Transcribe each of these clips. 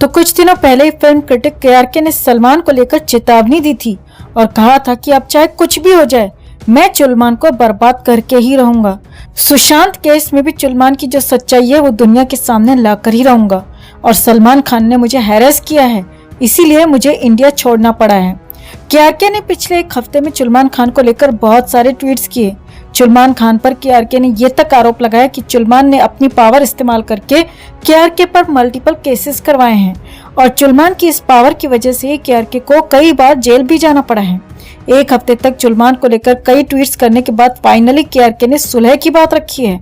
तो कुछ दिनों पहले ही फिल्म क्रिटिक केआरके ने सलमान को लेकर चेतावनी दी थी और कहा था कि अब चाहे कुछ भी हो जाए, मैं सलमान को बर्बाद करके ही रहूंगा। सुशांत केस में भी सलमान की जो सच्चाई है वो दुनिया के सामने लाकर ही रहूंगा और सलमान खान ने मुझे हैरेस किया है, इसीलिए मुझे इंडिया छोड़ना पड़ा है। केआरके ने पिछले एक हफ्ते में सलमान खान को लेकर बहुत सारे ट्वीट्स किए। सलमान खान पर केआरके ने ये तक आरोप लगाया कि सलमान ने अपनी पावर इस्तेमाल करके केआरके पर मल्टीपल केसेस करवाए हैं और सलमान की इस पावर की वजह से केआरके को कई बार जेल भी जाना पड़ा है। एक हफ्ते तक सलमान को लेकर कई ट्वीट्स करने के बाद फाइनली केआरके ने सुलह की बात रखी है।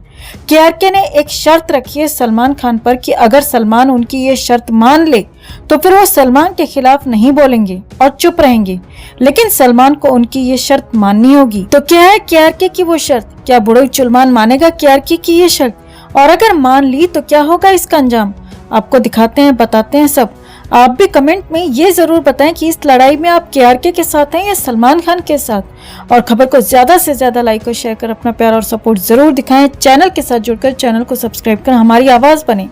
केआरके ने एक शर्त रखी है सलमान खान पर कि अगर सलमान उनकी ये शर्त मान ले तो फिर वो सलमान के खिलाफ नहीं बोलेंगे और चुप रहेंगे, लेकिन सलमान को उनकी ये शर्त माननी होगी। तो क्या है केआरके की वो शर्त? क्या बुढ़ऊ सलमान मानेगा केआरके की ये शर्त? और अगर मान ली तो क्या होगा इसका अंजाम? आपको दिखाते हैं, बताते हैं सब। आप भी कमेंट में ये जरूर बताएं कि इस लड़ाई में आप केआरके के साथ हैं या सलमान खान के साथ। और खबर को ज्यादा से ज्यादा लाइक और शेयर कर अपना प्यार और सपोर्ट जरूर दिखाएं। चैनल के साथ जुड़कर चैनल को सब्सक्राइब कर हमारी आवाज बने।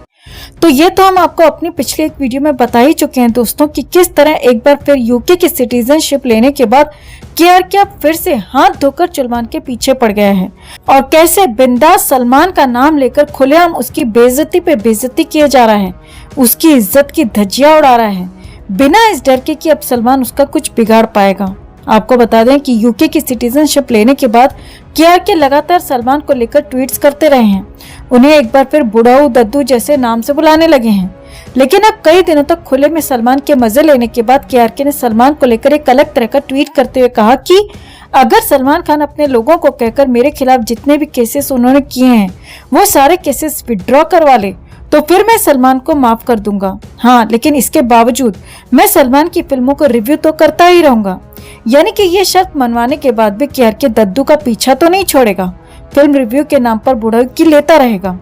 तो ये तो हम आपको अपनी पिछली एक वीडियो में बता ही चुके हैं दोस्तों कि किस तरह एक बार फिर यूके की सिटीजनशिप लेने के बाद केआरके अब फिर से हाथ धोकर सलमान के पीछे पड़ गया है और कैसे बिंदास सलमान का नाम लेकर खुलेआम उसकी बेइज्जती पे बेइज्जती किया जा रहा है, उसकी इज्जत की धज्जियां उड़ा रहा है बिना इस डर के कि अब सलमान उसका कुछ बिगाड़ पाएगा। आपको बता दें कि यूके की सिटीजनशिप लेने के बाद केआरके लगातार सलमान को लेकर ट्वीट्स करते रहे हैं। उन्हें एक बार फिर बुढ़ाऊ दद्दू जैसे नाम से बुलाने लगे हैं, लेकिन अब कई दिनों तक खुले में सलमान के मजे लेने के बाद केआरके ने सलमान को लेकर एक अलग तरह का ट्वीट करते हुए कहा कि अगर सलमान खान अपने लोगों को कहकर मेरे खिलाफ जितने भी केसेस उन्होंने किए हैं वो सारे केसेस विड्रॉ करवा ले तो फिर मैं सलमान को माफ कर दूंगा। हाँ, लेकिन इसके बावजूद मैं सलमान की फिल्मों को रिव्यू तो करता ही रहूंगा। यानी कि ये शर्त मनवाने के बाद भी केआरके दद्दू का पीछा तो नहीं छोड़ेगा, फिल्म रिव्यू के नाम पर बुढ़ाई लेता रहेगा।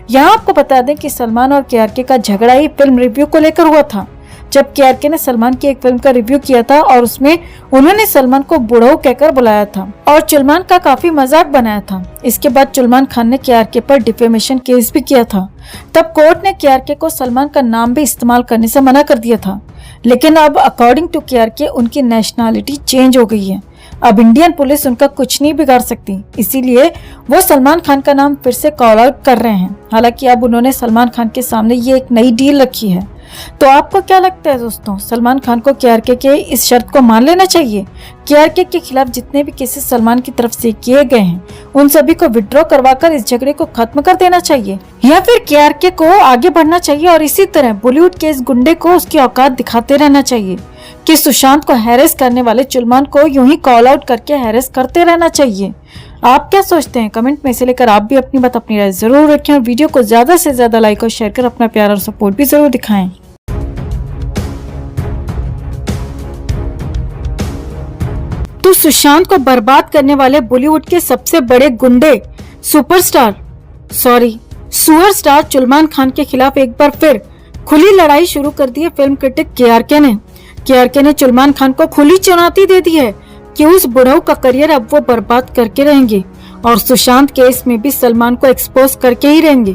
यहाँ आपको बता दें कि सलमान और केआरके का झगड़ा ही फिल्म रिव्यू को लेकर हुआ था, जब केआरके ने सलमान की एक फिल्म का रिव्यू किया था और उसमें उन्होंने सलमान को बुढ़ऊ कहकर बुलाया था और सलमान का काफी मजाक बनाया था। इसके बाद सलमान खान ने केआरके पर डिफेमेशन केस भी किया था। तब कोर्ट ने केआरके को सलमान का नाम भी इस्तेमाल करने से मना कर दिया था, लेकिन अब अकॉर्डिंग टू केआरके उनकी नेशनैलिटी चेंज हो गई है। अब इंडियन पुलिस उनका कुछ नहीं बिगाड़ सकती, इसीलिए वो सलमान खान का नाम फिर से कॉल आउट कर रहे हैं। हालांकि अब उन्होंने सलमान खान के सामने ये एक नई डील रखी है। तो आपको क्या लगता है दोस्तों, सलमान खान को केआरके के इस शर्त को मान लेना चाहिए? केआरके के खिलाफ जितने भी केसेस सलमान की तरफ से किए गए हैं उन सभी को विड्रॉ करवाकर इस झगड़े को खत्म कर देना चाहिए, या फिर केआरके को आगे बढ़ना चाहिए और इसी तरह बॉलीवुड के इस गुंडे को उसकी औकात दिखाते रहना चाहिए कि सुशांत को हैरेस करने वाले सलमान को यूं ही कॉल आउट करके हैरेस करते रहना चाहिए? आप क्या सोचते हैं? कमेंट में से लेकर आप भी अपनी बात, अपनी राय जरूर रखें और वीडियो को ज्यादा से ज्यादा लाइक और शेयर कर अपना प्यार और सपोर्ट भी जरूर दिखाएं। तो सुशांत को बर्बाद करने वाले बॉलीवुड के सबसे बड़े गुंडे सुपरस्टार सलमान खान के खिलाफ एक बार फिर खुली लड़ाई शुरू कर दी है फिल्म क्रिटिक केआरके ने। केआरके ने सलमान खान को खुली चुनौती दे दी है कि उस बुढ़ऊ का करियर अब वो बर्बाद करके रहेंगे और सुशांत केस में भी सलमान को एक्सपोज करके ही रहेंगे।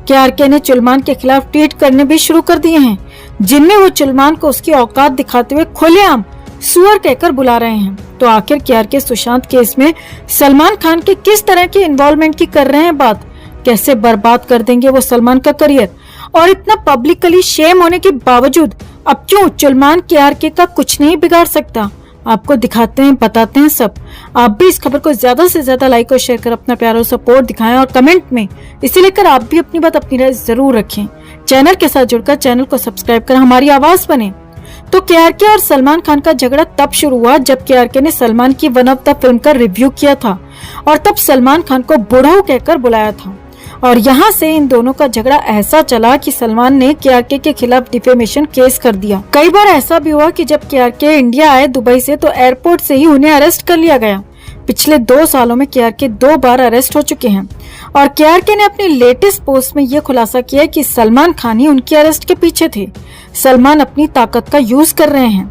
केआरके ने सलमान के खिलाफ ट्वीट करने भी शुरू कर दिए हैं, जिनमें वो सलमान को उसकी औकात दिखाते हुए खुलेआम सुअर कहकर बुला रहे हैं। तो आखिर केआरके सुशांत केस में सलमान खान के किस तरह की इन्वॉल्वमेंट की कर रहे हैं बात? कैसे बर्बाद कर देंगे वो सलमान का करियर? और इतना पब्लिकली शेम होने के बावजूद अब क्यों सलमान केआरके का कुछ नहीं बिगाड़ सकता? आपको दिखाते हैं, बताते हैं सब। आप भी इस खबर को ज्यादा से ज्यादा लाइक और शेयर कर अपना प्यार और सपोर्ट दिखाएं और कमेंट में इसे लेकर आप भी अपनी बात, अपनी राय जरूर रखें। चैनल के साथ जुड़कर चैनल को सब्सक्राइब कर हमारी आवाज बने। तो केआरके और सलमान खान का झगड़ा तब शुरू हुआ जब केआरके ने सलमान की वन ऑफ द फिल्म का रिव्यू किया था और तब सलमान खान को बुढ़ऊ कहकर बुलाया था और यहाँ से इन दोनों का झगड़ा ऐसा चला कि सलमान ने केआरके के खिलाफ डिफेमेशन केस कर दिया। कई बार ऐसा भी हुआ कि जब केआरके इंडिया आए दुबई से तो एयरपोर्ट से ही उन्हें अरेस्ट कर लिया गया। पिछले 2 सालों में केआरके 2 बार अरेस्ट हो चुके हैं और केआरके ने अपनी लेटेस्ट पोस्ट में यह खुलासा किया कि सलमान खान ही उनकी अरेस्ट के पीछे थे। सलमान अपनी ताकत का यूज कर रहे हैं,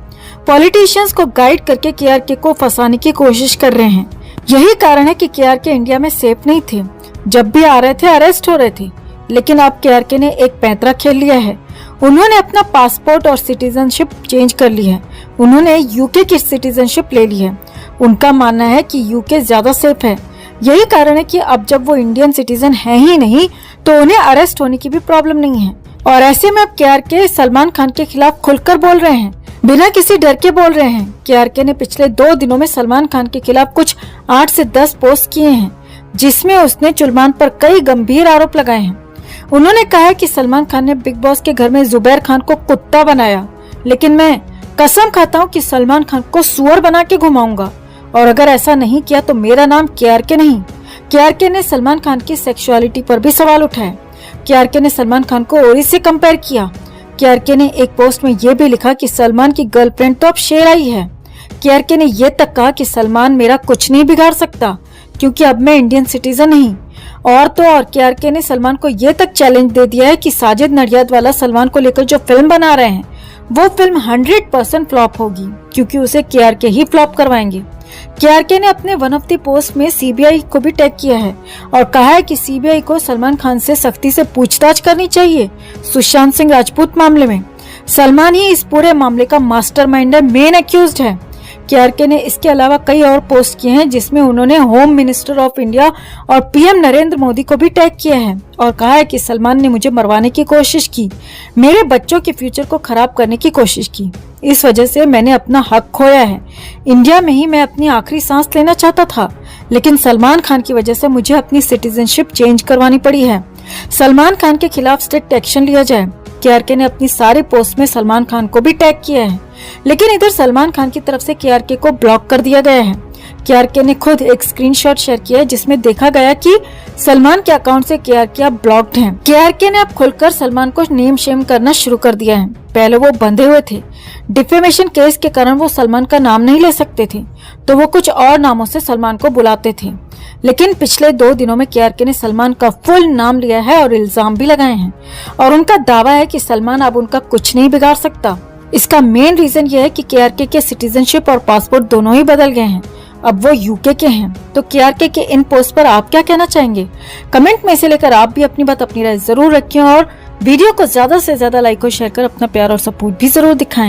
पॉलिटिशियंस को गाइड करके केआरके को फंसाने की कोशिश कर रहे हैं। यही कारण है कि केआरके इंडिया में सेफ नहीं थे, जब भी आ रहे थे अरेस्ट हो रहे थे। लेकिन अब केआरके ने एक पैंतरा खेल लिया है उन्होंने अपना पासपोर्ट और सिटीजनशिप चेंज कर ली है। उन्होंने यूके की सिटीजनशिप ले ली है। उनका मानना है कि यूके ज्यादा सेफ है। यही कारण है कि अब जब वो इंडियन सिटीजन है ही नहीं तो उन्हें अरेस्ट होने की भी प्रॉब्लम नहीं है। और ऐसे में अब केआरके सलमान खान के खिलाफ खुलकर बोल रहे हैं, बिना किसी डर के बोल रहे हैं। केआरके ने पिछले 2 दिनों में सलमान खान के खिलाफ कुछ 8 से 10 पोस्ट किए हैं, जिसमें उसने सलमान पर कई गंभीर आरोप लगाए हैं। उन्होंने कहा है कि सलमान खान ने बिग बॉस के घर में जुबैर खान को कुत्ता बनाया, लेकिन मैं कसम खाता हूँ कि सलमान खान को सुअर बना के घुमाऊंगा, और अगर ऐसा नहीं किया तो मेरा नाम केआरके नहीं। केआरके ने सलमान खान की सेक्सुअलिटी पर भी सवाल उठाए। केआरके ने सलमान खान को ओरी से कंपेयर किया। केआरके ने एक पोस्ट में ये भी लिखा कि सलमान की गर्लफ्रेंड तो अब शेराई है। केआरके ने ये तक कहा कि सलमान मेरा कुछ नहीं बिगाड़ सकता, क्योंकि अब मैं इंडियन सिटीजन नहीं। और तो और केआरके ने सलमान को ये तक चैलेंज दे दिया है कि साजिद नडियादवाला सलमान को लेकर जो फिल्म बना रहे हैं वो फिल्म 100% फ्लॉप होगी, क्योंकि उसे केआरके ही फ्लॉप करवाएंगे। केआरके ने अपने वन ऑफ द पोस्ट में सीबीआई को भी टैग किया है और कहा है कि सीबीआई को सलमान खान से सख्ती से पूछताछ करनी चाहिए सुशांत सिंह राजपूत मामले में। सलमान ही इस पूरे मामले का मास्टरमाइंड है, मेन एक्यूज्ड है। केआरके ने इसके अलावा कई और पोस्ट किए हैं, जिसमें उन्होंने होम मिनिस्टर ऑफ इंडिया और पीएम नरेंद्र मोदी को भी टैग किया है और कहा है कि सलमान ने मुझे मरवाने की कोशिश की, मेरे बच्चों के फ्यूचर को खराब करने की कोशिश की। इस वजह से मैंने अपना हक खोया है। इंडिया में ही मैं अपनी आखिरी सांस लेना चाहता था, लेकिन सलमान खान की वजह से मुझे अपनी सिटीजनशिप चेंज करवानी पड़ी है। सलमान खान के खिलाफ स्ट्रिक्ट एक्शन लिया जाए। केआरके ने अपनी सारी पोस्ट में सलमान खान को भी टैग किया है, लेकिन इधर सलमान खान की तरफ से केआरके को ब्लॉक कर दिया गया है। केआरके ने खुद एक स्क्रीनशॉट शेयर किया है, जिसमें देखा गया कि सलमान के अकाउंट से केआरके अब ब्लॉक्ड हैं। केआरके ने अब खुलकर सलमान को नेम शेम करना शुरू कर दिया है। पहले वो बंधे हुए थे, डिफेमेशन केस के कारण वो सलमान का नाम नहीं ले सकते थे, तो वो कुछ और नामों से सलमान को बुलाते थे। लेकिन पिछले 2 दिनों में केआरके ने सलमान का फुल नाम लिया है और इल्जाम भी लगाए हैं, और उनका दावा है कि सलमान अब उनका कुछ नहीं बिगाड़ सकता। इसका मेन रीजन ये है कि केआरके के सिटीजनशिप और पासपोर्ट दोनों ही बदल गए हैं, अब वो यूके के हैं। तो केआरके के इन पोस्ट पर आप क्या कहना चाहेंगे? कमेंट में से लेकर आप भी अपनी बात, अपनी राय जरूर रखें और वीडियो को ज्यादा से ज्यादा लाइक और शेयर कर अपना प्यार और सपोर्ट भी जरूर दिखाएं।